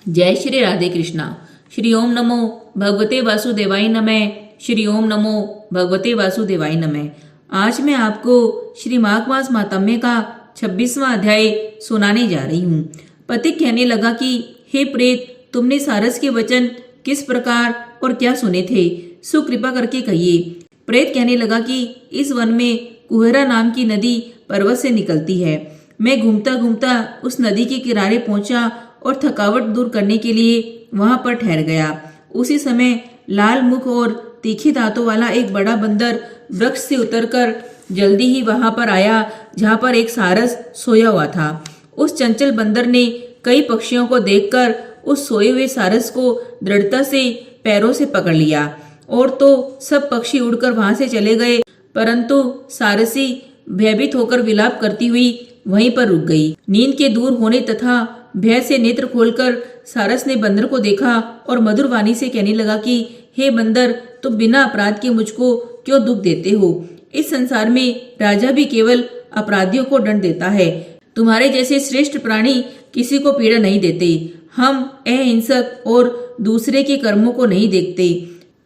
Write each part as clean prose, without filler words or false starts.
जय श्री राधे कृष्णा। श्री ओम नमो भगवते वासुदेवाय नमः। श्री ओम नमो भगवते वासुदेवाय नमः। आज मैं आपको श्री माघ मास मातम्य का 26वां अध्याय सुनाने जा रही हूँ। पथिक कहने लगा कि हे प्रेत, तुमने सारस के वचन किस प्रकार और क्या सुने थे, सो कृपा करके कहिए। प्रेत कहने लगा कि इस वन में कुहरा नाम की नदी पर्वत से निकलती है। मैं घूमता घूमता उस नदी के किनारे पहुंचा और थकावट दूर करने के लिए वहां पर ठहर गया। उसी समय लाल मुख और तीखे दांतों वाला एक बड़ा बंदर वृक्ष से उतरकर जल्दी ही वहां पर आया जहां पर एक सारस सोया हुआ था। उस चंचल बंदर ने कई पक्षियों को देखकर उस सोए हुए सारस को दृढ़ता से पैरों से पकड़ लिया और तो सब पक्षी उड़कर वहां से चले गए, परंतु सारसी भयभीत होकर विलाप करती हुई वहीं पर रुक गई। नींद के दूर होने तथा भय से नेत्र खोलकर सारस ने बंदर को देखा और मधुर वाणी से कहने लगा कि हे बंदर, तुम बिना अपराध के मुझको क्यों दुख देते हो? इस संसार में राजा भी केवल अपराधियों को दंड देता है। तुम्हारे जैसे श्रेष्ठ प्राणी किसी को पीड़ा नहीं देते। हम अहिंसक और दूसरे के कर्मों को नहीं देखते।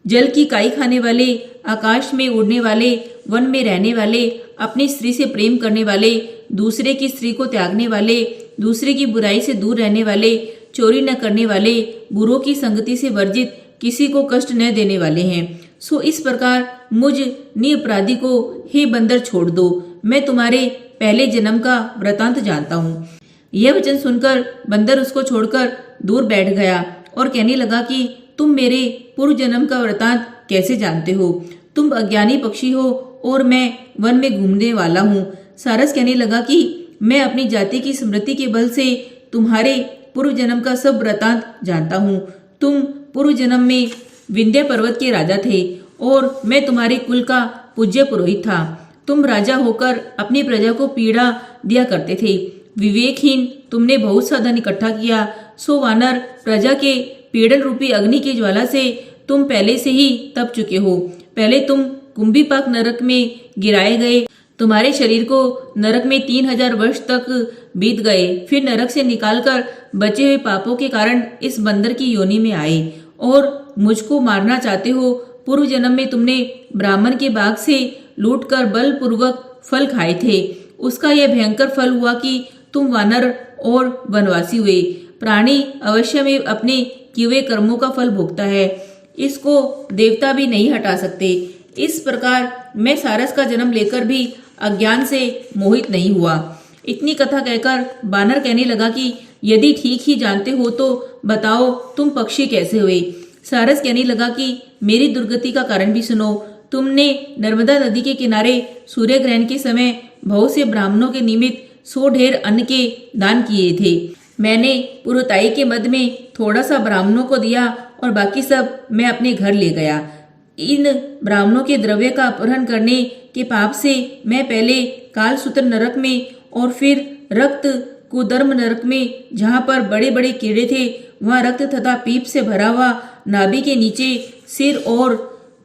जल की काई खाने वाले, आकाश में उड़ने वाले, वन में रहने वाले, अपनी स्त्री से प्रेम करने वाले, दूसरे की स्त्री को त्यागने वाले, दूसरे की बुराई से दूर रहने वाले, चोरी न करने वाले, बुरों की संगति से वर्जित, किसी को कष्ट न देने वाले हैं। सो इस प्रकार मुझ निरपराधी को हे बंदर छोड़ दो। मैं तुम्हारे पहले जन्म का वृतांत जानता हूँ। यह वचन सुनकर बंदर उसको छोड़कर दूर बैठ गया और कहने लगा कि तुम मेरे पूर्व जन्म का वृतांत कैसे जानते हो? तुम अज्ञानी पक्षी हो और मैं वन में घूमने वाला हूँ। सारस कहने लगा कि मैं अपनी जाति की स्मृति के बल से तुम्हारे पूर्व जन्म का सब वृतांत जानता हूँ। तुम पूर्व जन्म में विंध्य पर्वत के राजा थे और मैं तुम्हारे कुल का पूज्य पुरोहित था। तुम राजा होकर अपनी प्रजा को पीड़ा दिया करते थे। विवेकहीन तुमने बहुत सा धन इकट्ठा किया। सो वानर, प्रजा के पीड़न रूपी अग्नि की ज्वाला से तुम पहले से ही तप चुके हो। पहले तुम कुंभीपाक नरक में गिराए गए। तुम्हारे शरीर को नरक में 3000 वर्ष तक बीत गए। फिर नरक से निकालकर बचे हुए पापों के कारण इस बंदर की योनि में आए और मुझको मारना चाहते हो। पूर्व जन्म में तुमने ब्राह्मण के बाग से लूटकर बलपूर्वक फल खाए थे। उसका यह भयंकर फल हुआ कि तुम वानर और वनवासी हुए। प्राणी अवश्य में अपने किए हुए कर्मों का फल भोगता है। इसको देवता भी नहीं हटा सकते। इस प्रकार मैं सारस का जन्म लेकर भी अज्ञान से मोहित नहीं हुआ। इतनी कथा कहकर बानर कहने लगा कि यदि ठीक ही जानते हो तो बताओ, तुम पक्षी कैसे हुए? सारस कहने लगा कि मेरी दुर्गति का कारण भी सुनो। तुमने नर्मदा नदी के किनारे सूर्य ग्रहण के समय बहुत से ब्राह्मणों के निमित्त 100 ढेर अन्न के दान किए थे। मैंने पुरोताई के मद में थोड़ा सा ब्राह्मणों को दिया और बाकी सब मैं अपने घर ले गया। इन ब्राह्मणों के द्रव्य का अपहरण करने के पाप से मैं पहले कालसूत्र नरक में और फिर रक्त कुदर्म नरक में, जहाँ पर बड़े बड़े कीड़े थे, वहाँ रक्त तथा पीप से भरा हुआ नाभि के नीचे सिर और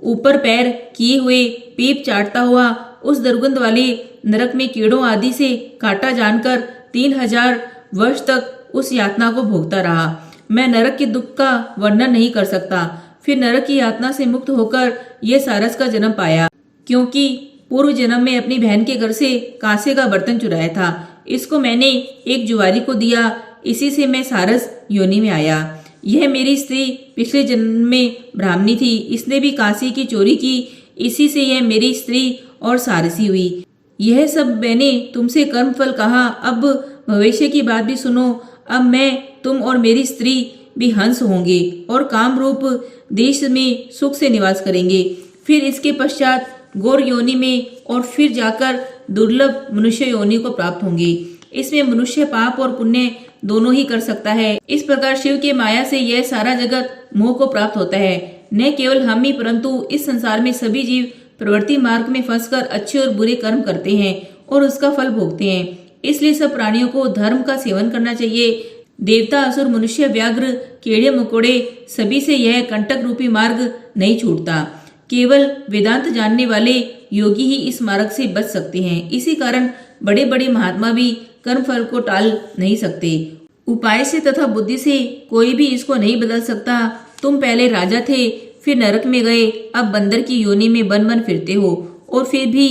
ऊपर पैर किए हुए पीप चाटता हुआ उस दुर्गंध वाले नरक में कीड़ों आदि से काटा जानकर 3000 वर्ष तक उस यातना को भोगता रहा। मैं नरक के दुख का वर्णन नहीं कर सकता। फिर नरक की यातना से मुक्त होकर यह सारस का जन्म पाया, क्योंकि पूर्व जन्म में अपनी बहन के घर से कांसे का बर्तन चुराया था। इसको मैंने एक जुआरी को दिया। इसी से मैं सारस योनि में आया। यह मेरी स्त्री पिछले जन्म में ब्राह्मणी थी। इसने भी कांसे की चोरी की। इसी से यह मेरी स्त्री और सारसी हुई। यह सब मैंने तुमसे कर्मफल कहा। अब भविष्य की बात भी सुनो। अब मैं, तुम और मेरी स्त्री भी हंस होंगे और काम रूप देश में सुख से निवास करेंगे। फिर इसके पश्चात गौर योनि में और फिर जाकर दुर्लभ मनुष्य योनि को प्राप्त होंगे। इसमें मनुष्य पाप और पुण्य दोनों ही कर सकता है। इस प्रकार शिव के माया से यह सारा जगत मोह को प्राप्त होता है। न केवल हम ही परंतु इस संसार में सभी जीव प्रवृत्ति मार्ग में फंसकर अच्छे और बुरे कर्म करते हैं और उसका फल भोगते हैं। इसलिए सब प्राणियों को धर्म का सेवन करना चाहिए। देवता, असुर, मनुष्य, व्याघ्र, कीड़े मकोड़े, सभी से यह कंटक रूपी मार्ग नहीं छूटता। केवल वेदांत जानने वाले योगी ही इस मार्ग से बच सकते हैं। इसी कारण बड़े बड़े महात्मा भी कर्म फल को टाल नहीं सकते। उपाय से तथा बुद्धि से कोई भी इसको नहीं बदल सकता। तुम पहले राजा थे, फिर नरक में गए, अब बंदर की योनि में बन बन फिरते हो और फिर भी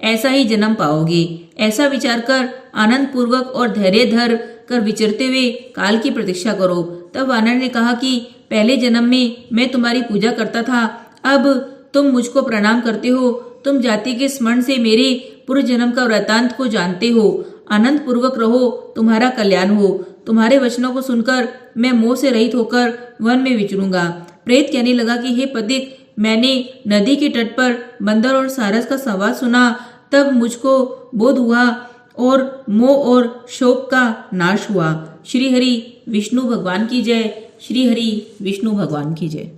ऐसा ही जन्म पाओगे। ऐसा विचार कर आनंद पूर्वक और धैर्य धर कर विचरते हुए काल की प्रतीक्षा करो। तब वानर ने कहा कि पहले जन्म में मैं तुम्हारी पूजा करता था, अब तुम मुझको प्रणाम करते हो। तुम जाति के स्मरण से मेरे पूर्व जन्म का वृतांत को जानते हो। आनंद पूर्वक रहो, तुम्हारा कल्याण हो। तुम्हारे वचनों को सुनकर मैं मोह से रहित होकर वन में विचरूंगा। प्रेत कहने लगा कि हे पथिक, मैंने नदी के तट पर बंदर और सारस का संवाद सुना, तब मुझको बोध हुआ और मोह और शोक का नाश हुआ। श्री हरि विष्णु भगवान की जय। श्री हरि विष्णु भगवान की जय।